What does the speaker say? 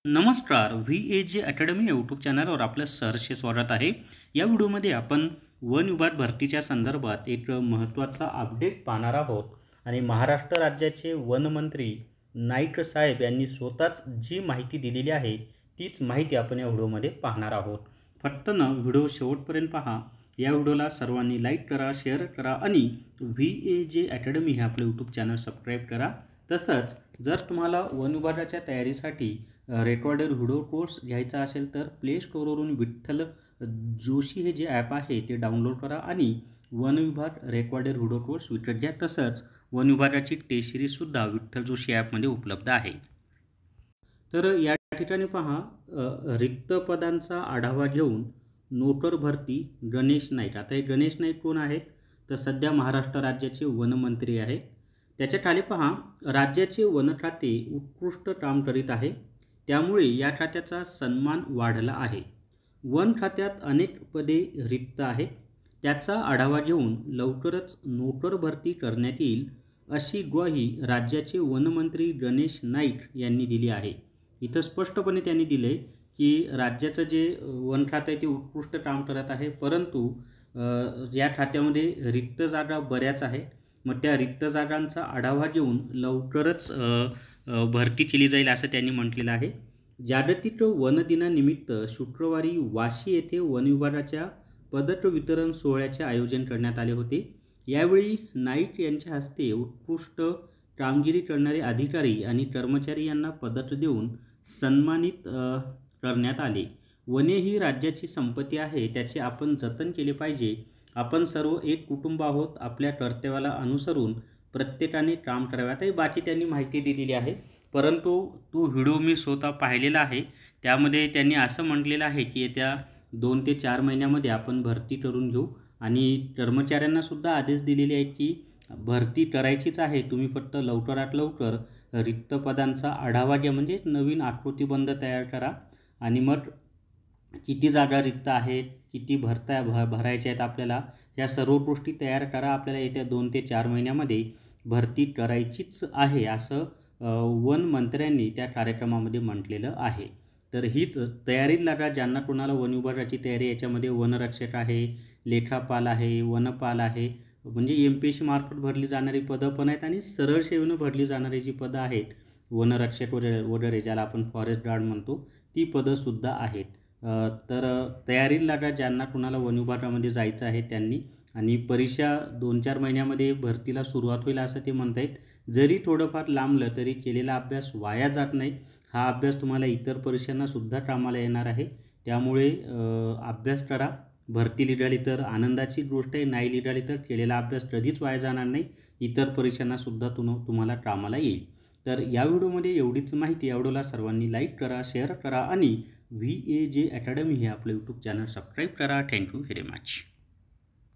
नमस्कार. VAJ academy YouTube चॅनलवर आपलं सहर्ष स्वागत आहे. या व्हिडिओमध्ये आपण वन विभाग भरतीच्या संदर्भात एक महत्त्वाचा अपडेट पाहणार आहोत आणि महाराष्ट्र राज्याचे वनमंत्री नाईक साहेब यांनी स्वतःच जी माहिती दिलेली आहे तीच माहिती आपण या व्हिडिओमध्ये पाहणार आहोत. फक्त व्हिडिओ शेवटपर्यंत पहा. या व्हिडिओला सर्वांनी लाईक करा, शेअर करा आणि VAJ अकॅडमी हे आपलं यूट्यूब चॅनल सबस्क्राईब करा. तसंच जर तुम्हाला वन विभागाच्या तयारीसाठी रेकॉर्डेड व्हिडिओ कोर्स घ्यायचा असेल तर प्ले स्टोअरवरून विठ्ठल जोशी हे जे ॲप आहे ते डाउनलोड करा आणि वन विभाग रेकॉर्डेड व्हिडिओ कोर्स विकत घ्या. तसंच वन विभागाची टेस्ट सिरीजसुद्धा विठ्ठल जोशी ॲपमध्ये उपलब्ध आहे. तर या ठिकाणी पहा, रिक्त पदांचा आढावा घेऊन नोकर भरती गणेश नाईक. आता हे गणेश नाईक कोण आहेत? तर सध्या महाराष्ट्र राज्याचे वनमंत्री आहेत. त्याच्या खाली पहा, राज्याचे वन खाते उत्कृष्ट काम करीत आहे, त्यामुळे या खात्याचा सन्मान वाढला आहे. वन खात्यात अनेक पदे रिक्त आहेत, त्याचा आढावा घेऊन लवकरच नोकर भरती करण्यात येईल, अशी ग्वाही राज्याचे वनमंत्री गणेश नाईक यांनी दिली आहे. इथं स्पष्टपणे त्यांनी दिले की राज्याचं जे वन खातं आहे ते उत्कृष्ट काम करत आहे, परंतु या खात्यामध्ये रिक्त जागा बऱ्याच आहेत. मग त्या रिक्त जागांचा आढावा घेऊन लवकरच भरती केली जाईल असं त्यांनी म्हटलेलं आहे. जागतिक वन दिनानिमित्त शुक्रवारी वाशी येथे वन विभागाच्या पदक वितरण सोहळ्याचे आयोजन करण्यात आले होते. यावेळी नाईक यांच्या हस्ते उत्कृष्ट कामगिरी करणारे अधिकारी आणि कर्मचारी यांना पदक देऊन सन्मानित करण्यात आले. वने ही राज्याची संपत्ती आहे, त्याचे आपण जतन केले पाहिजे. आपण सर्व एक कुटुंब आहोत. आपल्या कर्तव्याला अनुसरून प्रत्येकाने काम करावे. आता बाकी त्यांनी माहिती दिलेली आहे, परंतु तो व्हिडिओ मी स्वतः पाहिलेला आहे. त्यामध्ये त्यांनी असं म्हटलेलं आहे की येत्या 2 ते 4 महिन्यामध्ये आपण भरती करून घेऊ आणि कर्मचाऱ्यांनासुद्धा आदेश दिलेले आहेत की भरती करायचीच आहे. तुम्ही फक्त लवकरात लवकर रिक्त पदांचा आढावा घ्या, म्हणजे नवीन आकृतीबंध तयार करा आणि मग किती जागा रिक्त आहेत, किती भरायच्या आहेत आपल्याला, या सर्व गोष्टी तयार करा. आपल्याला येत्या 2 ते 4 महिन्यामध्ये भरती करायचीच आहे असं वन मंत्र्यांनी त्या कार्यक्रमामध्ये म्हटलेलं आहे. तर हीच तयारी लागा. ज्यांना कोणाला वन विभागाची तयारी, याच्यामध्ये वनरक्षक आहे, लेखापाल आहे, वनपाल आहे, म्हणजे MPSC मार्फत भरली जाणारी पदं पण आहेत आणि सरळ सेवेनं भरली जाणारी जी पदं आहेत, वनरक्षक वगैरे ज्याला आपण फॉरेस्ट गार्ड म्हणतो, ती पदंसुद्धा आहेत. तर तयारी लागा ज्यांना कुणाला वन विभागामध्ये जायचं आहे त्यांनी. आणि परीक्षा 2-4 महिन्यामध्ये भरतीला सुरुवात होईल असं ते म्हणत आहेत. जरी थोडंफार लांबलं तरी केलेला अभ्यास वाया जात नाही. हा अभ्यास तुम्हाला इतर परीक्षांनासुद्धा कामाला येणार आहे. त्यामुळे अभ्यास करा. भरती लिहिली तर आनंदाची गोष्ट आहे, नाही लिहिली तर केलेला अभ्यास कधीच वाया जाणार नाही. इतर परीक्षांनासुद्धा तुम्हाला कामाला येईल. तर या व्हिडिओमध्ये एवढीच माहिती. या व्हिडिओला सर्वांनी लाईक करा, शेअर करा आणि VAJ अकॅडमी हे आपलं यूट्यूब चॅनल सबस्क्राईब करा. Thank you very much.